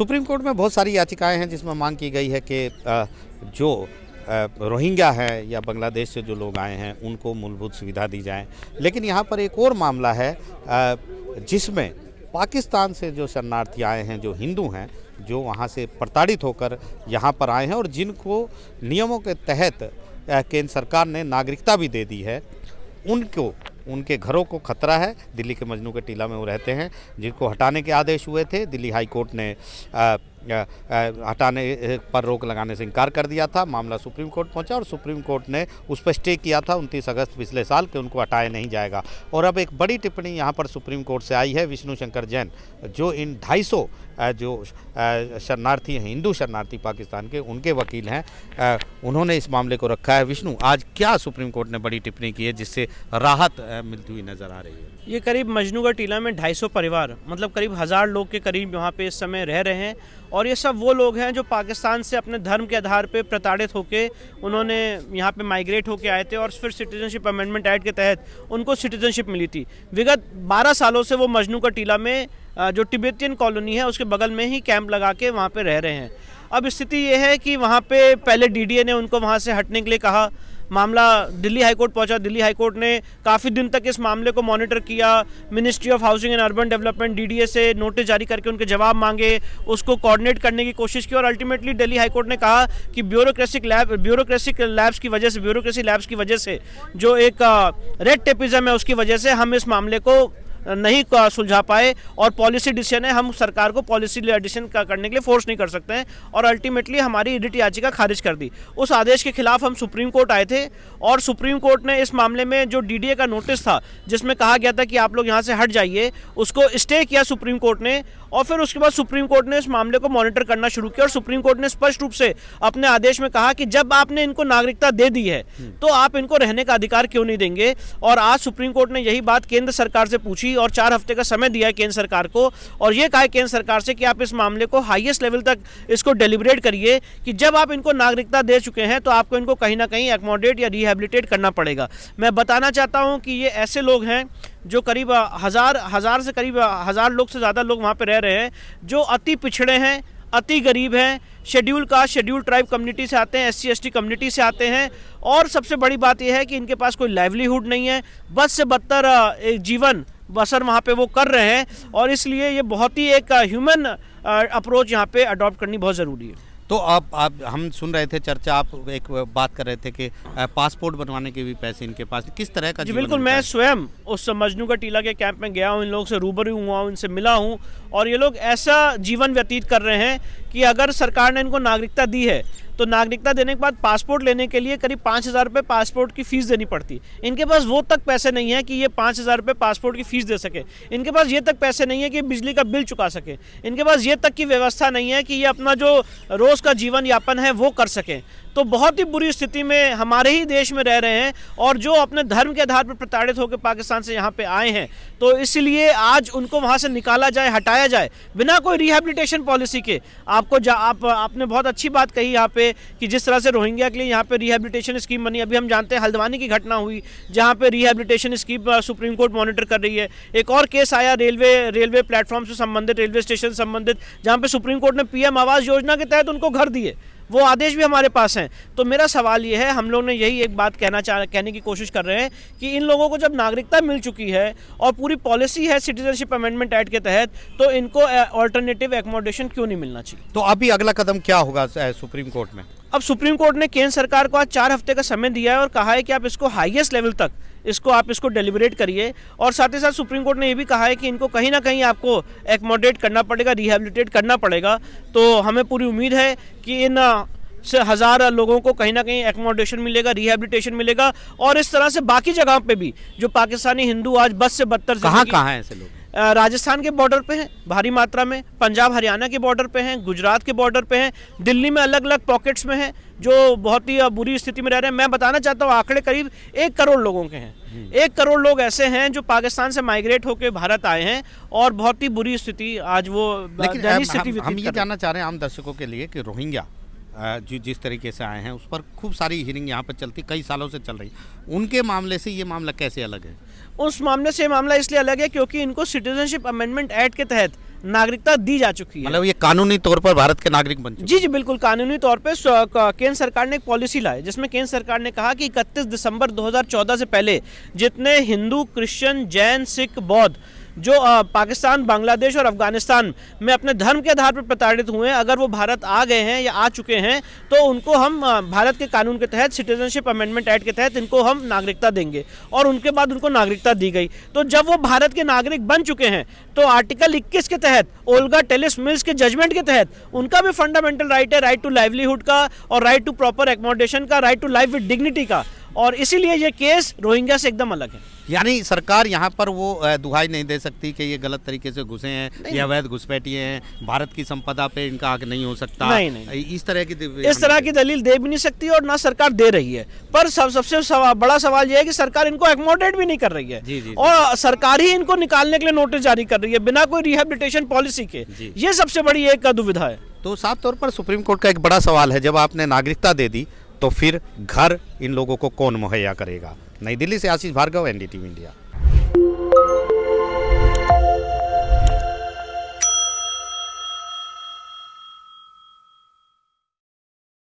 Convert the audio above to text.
Supreme court में बहुत सारी याचिकाएं हैं जिसमें मांग की गई है कि जो रोहिंग्या हैं या बांग्लादेश से जो लोग आए हैं उनको मूलभूत सुविधा दी जाए। लेकिन यहाँ पर एक और मामला है जिसमें पाकिस्तान से जो शरणार्थी आए हैं, जो हिंदू हैं, जो वहाँ से प्रताड़ित होकर यहाँ पर आए हैं और जिनको नियमों के तहत केंद्र सरकार ने नागरिकता भी दे दी है, उनको उनके घरों को खतरा है। दिल्ली के मजनू के टीला में वो रहते हैं, जिनको हटाने के आदेश हुए थे। दिल्ली हाई कोर्ट ने हटाने पर रोक लगाने से इनकार कर दिया था। मामला सुप्रीम कोर्ट पहुंचा और सुप्रीम कोर्ट ने उस पर स्टे किया था 29 अगस्त पिछले साल कि उनको हटाया नहीं जाएगा। और अब एक बड़ी टिप्पणी यहाँ पर सुप्रीम कोर्ट से आई है। विष्णु शंकर जैन, जो इन 250 जो शरणार्थी हैं, हिंदू शरणार्थी पाकिस्तान के, उनके वकील हैं, उन्होंने इस मामले को रखा है। विष्णु, आज क्या सुप्रीम कोर्ट ने बड़ी टिप्पणी की है जिससे राहत मिलती हुई नजर आ रही है? ये करीब मजनू टीला में 250 परिवार, मतलब करीब 1000 लोग के करीब यहाँ पे इस समय रह रहे हैं। और ये सब वो लोग हैं जो पाकिस्तान से अपने धर्म के आधार पे प्रताड़ित होके उन्होंने यहाँ पे माइग्रेट होके आए थे और फिर सिटीजनशिप अमेंडमेंट एक्ट के तहत उनको सिटीजनशिप मिली थी। विगत 12 सालों से वो मजनू टीला में जो तिब्बतियन कॉलोनी है उसके बगल में ही कैंप लगा के वहाँ पे रह रहे हैं। अब स्थिति ये है कि वहाँ पे पहले डीडीए ने उनको वहाँ से हटने के लिए कहा। मामला दिल्ली हाई कोर्ट पहुंचा। दिल्ली हाई कोर्ट ने काफ़ी दिन तक इस मामले को मॉनिटर किया। Ministry of housing and urban development DDA से नोटिस जारी करके उनके जवाब मांगे, उसको कोऑर्डिनेट करने की कोशिश की और अल्टीमेटली दिल्ली हाई कोर्ट ने कहा कि ब्यूरोक्रेसी लैब्स की वजह से जो एक रेड टेपिज्म है उसकी वजह से हम इस मामले को नहीं सुलझा पाए और पॉलिसी डिसीजन है, हम सरकार को पॉलिसी डिसीजन करने के लिए फोर्स नहीं कर सकते हैं और अल्टीमेटली हमारी रिट याचिका खारिज कर दी। उस आदेश के खिलाफ हम सुप्रीम कोर्ट आए थे और सुप्रीम कोर्ट ने इस मामले में जो डीडीए का नोटिस था जिसमें कहा गया था कि आप लोग यहाँ से हट जाइए, उसको स्टे किया सुप्रीम कोर्ट ने। और फिर उसके बाद सुप्रीम कोर्ट ने इस मामले को मॉनिटर करना शुरू किया और सुप्रीम कोर्ट ने स्पष्ट रूप से अपने आदेश में कहा कि जब आपने इनको नागरिकता दे दी है तो आप इनको रहने का अधिकार क्यों नहीं देंगे। और आज सुप्रीम कोर्ट ने यही बात केंद्र सरकार से पूछी और 4 हफ्ते का समय दिया है केंद्र सरकार को और ये कहा केंद्र सरकार से कि आप इस मामले को हाईएस्ट लेवल तक इसको डेलिब्रेट करिए कि जब आप इनको नागरिकता दे चुके हैं तो आपको इनको कहीं ना कहीं एकोमोडेट या रिहेबिलिटेट करना पड़ेगा। मैं बताना चाहता हूं कि ये ऐसे लोग हैं जो करीब 1000 लोग से ज़्यादा लोग वहाँ पे रह रहे हैं, जो अति पिछड़े हैं, अति गरीब हैं, schedule caste schedule tribe community से आते हैं, SC/ST कम्युनिटी से आते हैं। और सबसे बड़ी बात यह है कि इनके पास कोई लाइवलीहुड नहीं है, बद से बदतर एक जीवन बसर वहाँ पे वो कर रहे हैं और इसलिए ये बहुत ही एक ह्यूमन अप्रोच यहाँ पे अडॉप्ट करनी बहुत ज़रूरी है। तो आप हम सुन रहे थे चर्चा, आप एक बात कर रहे थे कि पासपोर्ट बनवाने के भी पैसे इनके पास, किस तरह का? जी बिल्कुल, मैं स्वयं उस मजनू टीला के कैंप में गया हूँ, इन लोगों से रूबरू हुआ हूँ, इनसे मिला हूँ और ये लोग ऐसा जीवन व्यतीत कर रहे हैं कि अगर सरकार ने इनको नागरिकता दी है तो नागरिकता देने के बाद पासपोर्ट लेने के लिए करीब 5000 रुपये पासपोर्ट की फ़ीस देनी पड़ती। इनके पास वो तक पैसे नहीं है कि ये 5000 रुपये पासपोर्ट की फ़ीस दे सके। इनके पास ये तक पैसे नहीं है कि बिजली का बिल चुका सके। इनके पास ये तक की व्यवस्था नहीं है कि ये अपना जो रोज़ का जीवन यापन है वो कर सकें। तो बहुत ही बुरी स्थिति में हमारे ही देश में रह रहे हैं और जो अपने धर्म के आधार पर प्रताड़ित होकर पाकिस्तान से यहाँ पे आए हैं, तो इसलिए आज उनको वहाँ से निकाला जाए, हटाया जाए बिना कोई रिहेबिलिटेशन पॉलिसी के। आपने बहुत अच्छी बात कही यहाँ पे कि जिस तरह से रोहिंग्या के लिए यहाँ पे रिहेबिलिटेशन स्कीम बनी। अभी हम जानते हैं हल्द्वानी की घटना हुई जहाँ पे rehabilitation scheme supreme court monitor कर रही है। एक और केस आया रेलवे प्लेटफॉर्म से संबंधित, रेलवे स्टेशन से संबंधित, जहाँ पे सुप्रीम कोर्ट ने PM आवास योजना के तहत उनको घर दिए। वो आदेश भी हमारे पास हैं। तो मेरा सवाल ये है, हम लोग ने यही एक बात कहने की कोशिश कर रहे हैं कि इन लोगों को जब नागरिकता मिल चुकी है और पूरी पॉलिसी है सिटीजनशिप अमेंडमेंट एक्ट के तहत, तो इनको ऑल्टरनेटिव एकोमोडेशन क्यों नहीं मिलना चाहिए। तो अभी अगला कदम क्या होगा सुप्रीम कोर्ट में? अब सुप्रीम कोर्ट ने केंद्र सरकार को आज 4 हफ्ते का समय दिया है और कहा है कि आप इसको हाईएस्ट लेवल तक इसको डेलिब्रेट करिए। और साथ ही साथ सुप्रीम कोर्ट ने ये भी कहा है कि इनको कहीं ना कहीं आपको एकोमोडेट करना पड़ेगा, रिहेबिलिटेट करना पड़ेगा। तो हमें पूरी उम्मीद है कि इन से 1000 लोगों को कहीं ना कहीं एकोमोडेशन मिलेगा, रिहेबिलिटेशन मिलेगा। और इस तरह से बाकी जगहों पे भी जो पाकिस्तानी हिंदू आज बद से बदतर, कहाँ हैं ऐसे लोग? राजस्थान के बॉर्डर पे हैं भारी मात्रा में, पंजाब हरियाणा के बॉर्डर पे हैं, गुजरात के बॉर्डर पे हैं, दिल्ली में अलग अलग पॉकेट्स में हैं जो बहुत ही बुरी स्थिति में रह रहे हैं। मैं बताना चाहता हूँ आंकड़े करीब 1 करोड़ लोगों के हैं। 1 करोड़ लोग ऐसे हैं जो पाकिस्तान से माइग्रेट होकर भारत आए हैं और बहुत ही बुरी स्थिति आज वो हम ये जानना चाह रहे हैं आम दर्शकों के लिए कि रोहिंग्या जिस तरीके से आए हैं उस पर खूब सारी हियरिंग यहाँ पर चलती, कई सालों से चल रही, उनके मामले से ये मामला कैसे अलग है? उस मामले से मामला इसलिए अलग है क्योंकि इनको सिटीजनशिप अमेंडमेंट एक्ट के तहत नागरिकता दी जा चुकी है। मतलब ये कानूनी तौर पर भारत के नागरिक बन चुके जी जी बिल्कुल, कानूनी तौर पे केंद्र सरकार ने एक पॉलिसी लाई जिसमें केंद्र सरकार ने कहा कि 31 दिसंबर 2014 से पहले जितने हिंदू, क्रिश्चियन, जैन, सिख, बौद्ध जो पाकिस्तान, बांग्लादेश और अफगानिस्तान में अपने धर्म के आधार पर प्रताड़ित हुए हैं, अगर वो भारत आ गए हैं या आ चुके हैं तो उनको हम भारत के कानून के तहत, सिटीजनशिप अमेंडमेंट एक्ट के तहत इनको हम नागरिकता देंगे। और उनके बाद उनको नागरिकता दी गई। तो जब वो भारत के नागरिक बन चुके हैं तो आर्टिकल 21 के तहत, ओल्गा टेलिस मिल्स के जजमेंट के तहत उनका भी फंडामेंटल राइट है, राइट टू लाइवलीहुड का और राइट टू प्रॉपर एकोमोडेशन का, right to life with dignity का। और इसीलिए ये केस रोहिंग्या से एकदम अलग है। यानी सरकार यहाँ पर वो दुहाई नहीं दे सकती कि ये गलत तरीके से घुसे हैं, ये अवैध घुसपैठिए हैं, भारत की संपदा पे इनका हक नहीं हो सकता। नहीं। इस तरह की दलील दे भी नहीं सकती और ना सरकार दे रही है। पर सबसे बड़ा सवाल यह है कि सरकार इनको एकोमोडेट भी नहीं कर रही है। जी। और सरकार ही इनको निकालने के लिए नोटिस जारी कर रही है बिना कोई रिहेबिलिटेशन पॉलिसी के। ये सबसे बड़ी एक दुविधा है। तो साफ तौर पर सुप्रीम कोर्ट का एक बड़ा सवाल है, जब आपने नागरिकता दे दी तो फिर घर इन लोगों को कौन मुहैया करेगा। नई दिल्ली से आशीष भार्गव, NDTV इंडिया।